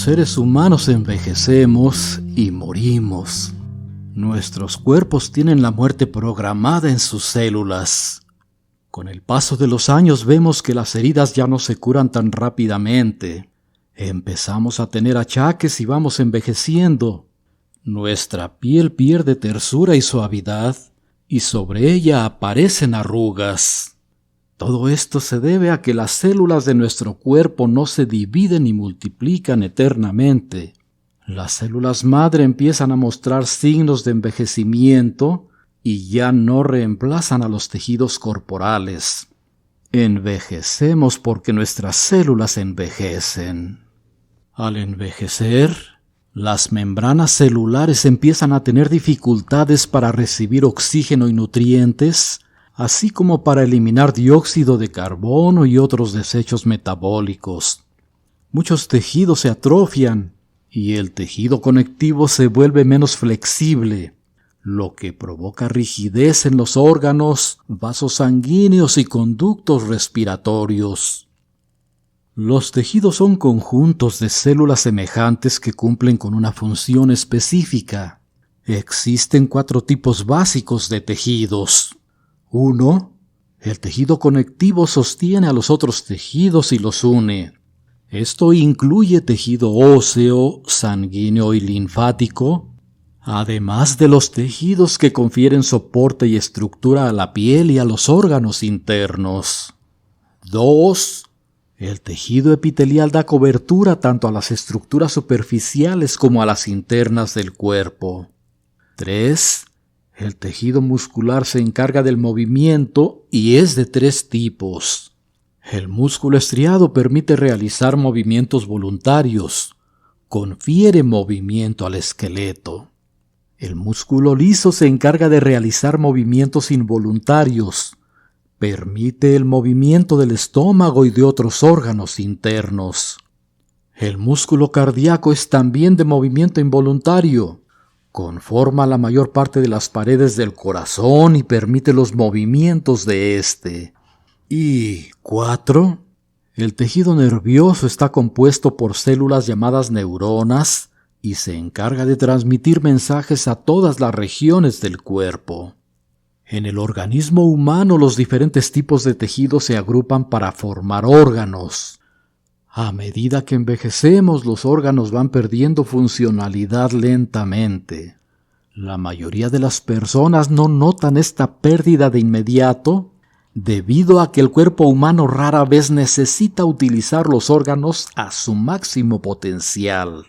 seres humanos envejecemos y morimos. Nuestros cuerpos tienen la muerte programada en sus células. Con el paso de los años vemos que las heridas ya no se curan tan rápidamente. Empezamos a tener achaques y vamos envejeciendo. Nuestra piel pierde tersura y suavidad, y sobre ella aparecen arrugas. Todo esto se debe a que las células de nuestro cuerpo no se dividen ni multiplican eternamente. Las células madre empiezan a mostrar signos de envejecimiento y ya no reemplazan a los tejidos corporales. Envejecemos porque nuestras células envejecen. Al envejecer, las membranas celulares empiezan a tener dificultades para recibir oxígeno y nutrientes, así como para eliminar dióxido de carbono y otros desechos metabólicos. Muchos tejidos se atrofian y el tejido conectivo se vuelve menos flexible, lo que provoca rigidez en los órganos, vasos sanguíneos y conductos respiratorios. Los tejidos son conjuntos de células semejantes que cumplen con una función específica. Existen 4 tipos básicos de tejidos. 1. El tejido conectivo sostiene a los otros tejidos y los une. Esto incluye tejido óseo, sanguíneo y linfático, además de los tejidos que confieren soporte y estructura a la piel y a los órganos internos. 2. El tejido epitelial da cobertura tanto a las estructuras superficiales como a las internas del cuerpo. 3. El tejido muscular se encarga del movimiento y es de 3 tipos. El músculo estriado permite realizar movimientos voluntarios. Confiere movimiento al esqueleto. El músculo liso se encarga de realizar movimientos involuntarios. Permite el movimiento del estómago y de otros órganos internos. El músculo cardíaco es también de movimiento involuntario. Conforma la mayor parte de las paredes del corazón y permite los movimientos de éste. Y 4. El tejido nervioso está compuesto por células llamadas neuronas y se encarga de transmitir mensajes a todas las regiones del cuerpo. En el organismo humano los diferentes tipos de tejidos se agrupan para formar órganos. A medida que envejecemos, los órganos van perdiendo funcionalidad lentamente. La mayoría de las personas no notan esta pérdida de inmediato, debido a que el cuerpo humano rara vez necesita utilizar los órganos a su máximo potencial.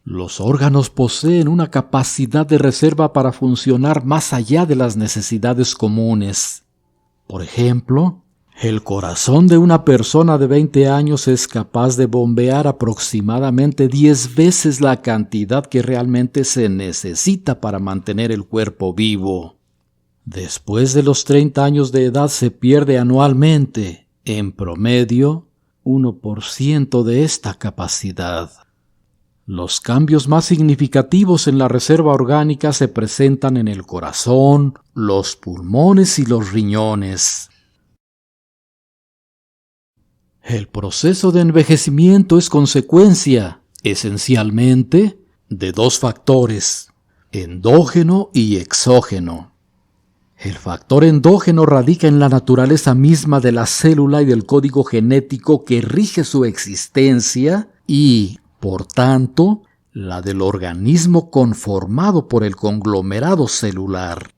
Los órganos poseen una capacidad de reserva para funcionar más allá de las necesidades comunes. Por ejemplo, el corazón de una persona de 20 años es capaz de bombear aproximadamente 10 veces la cantidad que realmente se necesita para mantener el cuerpo vivo. Después de los 30 años de edad se pierde anualmente, en promedio, 1% de esta capacidad. Los cambios más significativos en la reserva orgánica se presentan en el corazón, los pulmones y los riñones. El proceso de envejecimiento es consecuencia, esencialmente, de 2 factores, endógeno y exógeno. El factor endógeno radica en la naturaleza misma de la célula y del código genético que rige su existencia y, por tanto, la del organismo conformado por el conglomerado celular.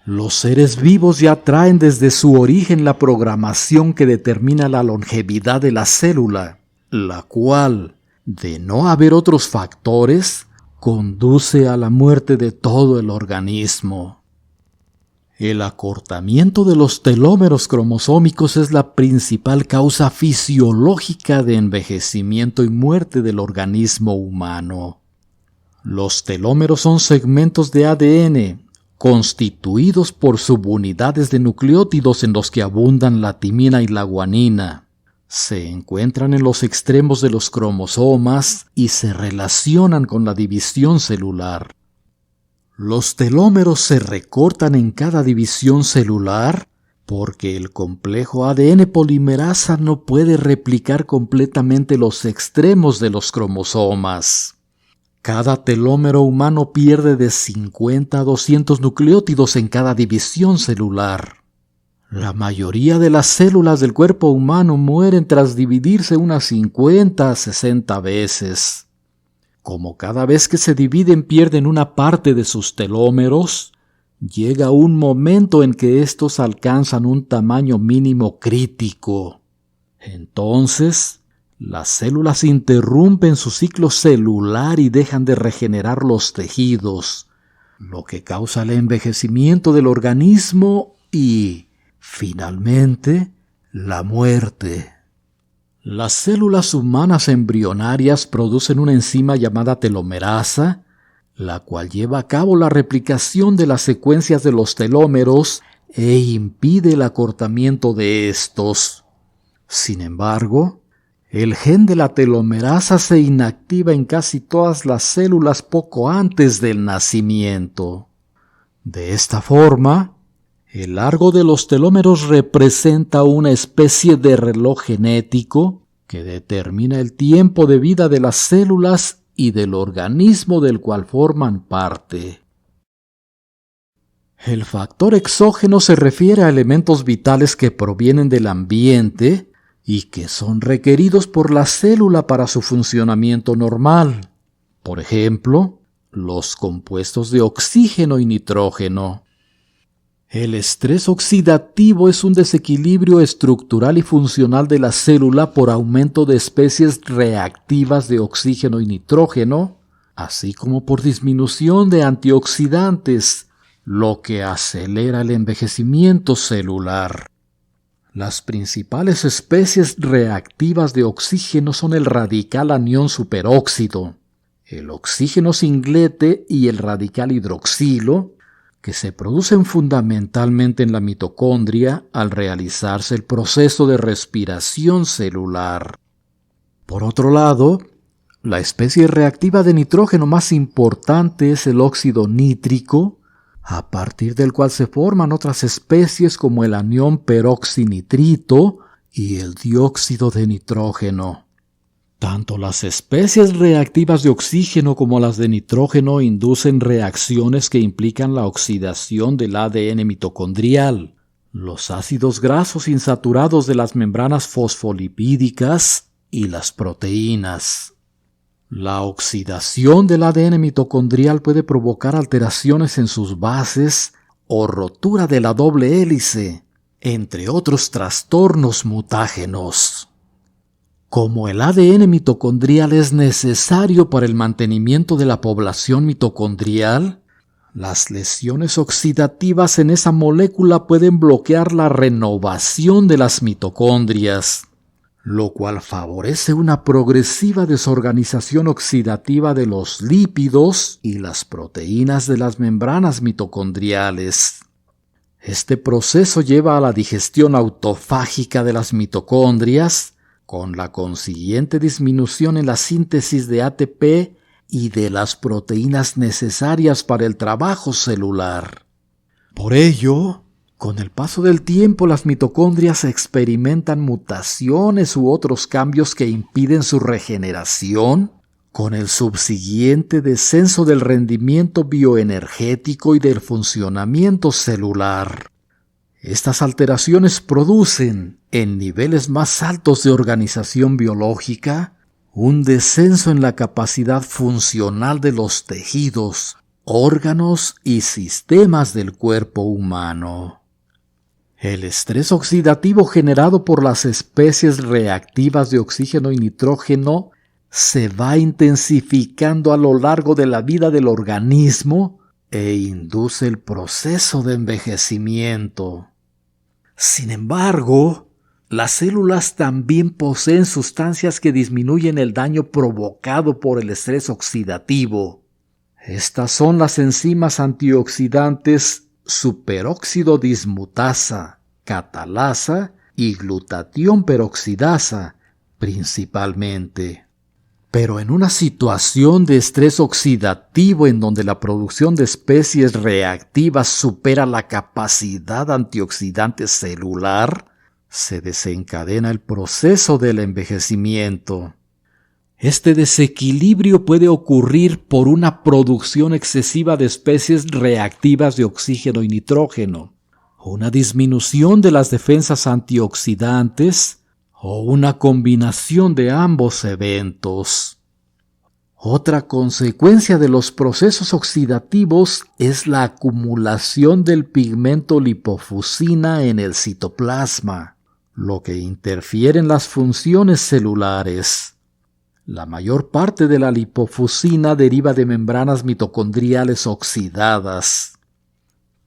Los seres vivos ya traen desde su origen la programación que determina la longevidad de la célula, la cual, de no haber otros factores, conduce a la muerte de todo el organismo. El acortamiento de los telómeros cromosómicos es la principal causa fisiológica de envejecimiento y muerte del organismo humano. Los telómeros son segmentos de ADN, constituidos por subunidades de nucleótidos en los que abundan la timina y la guanina. Se encuentran en los extremos de los cromosomas y se relacionan con la división celular. Los telómeros se recortan en cada división celular porque el complejo ADN polimerasa no puede replicar completamente los extremos de los cromosomas. Cada telómero humano pierde de 50 a 200 nucleótidos en cada división celular. La mayoría de las células del cuerpo humano mueren tras dividirse unas 50 a 60 veces. Como cada vez que se dividen pierden una parte de sus telómeros, llega un momento en que estos alcanzan un tamaño mínimo crítico. Entonces, las células interrumpen su ciclo celular y dejan de regenerar los tejidos, lo que causa el envejecimiento del organismo y, finalmente, la muerte. Las células humanas embrionarias producen una enzima llamada telomerasa, la cual lleva a cabo la replicación de las secuencias de los telómeros e impide el acortamiento de estos. Sin embargo, el gen de la telomerasa se inactiva en casi todas las células poco antes del nacimiento. De esta forma, el largo de los telómeros representa una especie de reloj genético que determina el tiempo de vida de las células y del organismo del cual forman parte. El factor exógeno se refiere a elementos vitales que provienen del ambiente y que son requeridos por la célula para su funcionamiento normal. Por ejemplo, los compuestos de oxígeno y nitrógeno. El estrés oxidativo es un desequilibrio estructural y funcional de la célula por aumento de especies reactivas de oxígeno y nitrógeno, así como por disminución de antioxidantes, lo que acelera el envejecimiento celular. Las principales especies reactivas de oxígeno son el radical anión superóxido, el oxígeno singlete y el radical hidroxilo, que se producen fundamentalmente en la mitocondria al realizarse el proceso de respiración celular. Por otro lado, la especie reactiva de nitrógeno más importante es el óxido nítrico, a partir del cual se forman otras especies como el anión peroxinitrito y el dióxido de nitrógeno. Tanto las especies reactivas de oxígeno como las de nitrógeno inducen reacciones que implican la oxidación del ADN mitocondrial, los ácidos grasos insaturados de las membranas fosfolipídicas y las proteínas. La oxidación del ADN mitocondrial puede provocar alteraciones en sus bases o rotura de la doble hélice, entre otros trastornos mutágenos. Como el ADN mitocondrial es necesario para el mantenimiento de la población mitocondrial, las lesiones oxidativas en esa molécula pueden bloquear la renovación de las mitocondrias, lo cual favorece una progresiva desorganización oxidativa de los lípidos y las proteínas de las membranas mitocondriales. Este proceso lleva a la digestión autofágica de las mitocondrias, con la consiguiente disminución en la síntesis de ATP y de las proteínas necesarias para el trabajo celular. Por ello, con el paso del tiempo las mitocondrias experimentan mutaciones u otros cambios que impiden su regeneración, con el subsiguiente descenso del rendimiento bioenergético y del funcionamiento celular. Estas alteraciones producen, en niveles más altos de organización biológica, un descenso en la capacidad funcional de los tejidos, órganos y sistemas del cuerpo humano. El estrés oxidativo generado por las especies reactivas de oxígeno y nitrógeno se va intensificando a lo largo de la vida del organismo e induce el proceso de envejecimiento. Sin embargo, las células también poseen sustancias que disminuyen el daño provocado por el estrés oxidativo. Estas son las enzimas antioxidantes superóxido dismutasa, catalasa y glutatión peroxidasa, principalmente. Pero en una situación de estrés oxidativo en donde la producción de especies reactivas supera la capacidad antioxidante celular, se desencadena el proceso del envejecimiento. Este desequilibrio puede ocurrir por una producción excesiva de especies reactivas de oxígeno y nitrógeno, una disminución de las defensas antioxidantes, o una combinación de ambos eventos. Otra consecuencia de los procesos oxidativos es la acumulación del pigmento lipofusina en el citoplasma, lo que interfiere en las funciones celulares. La mayor parte de la lipofusina deriva de membranas mitocondriales oxidadas.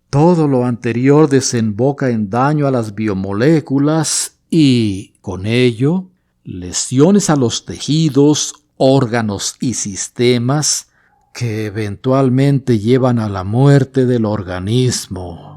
Todo lo anterior desemboca en daño a las biomoléculas y, con ello, lesiones a los tejidos, órganos y sistemas que eventualmente llevan a la muerte del organismo.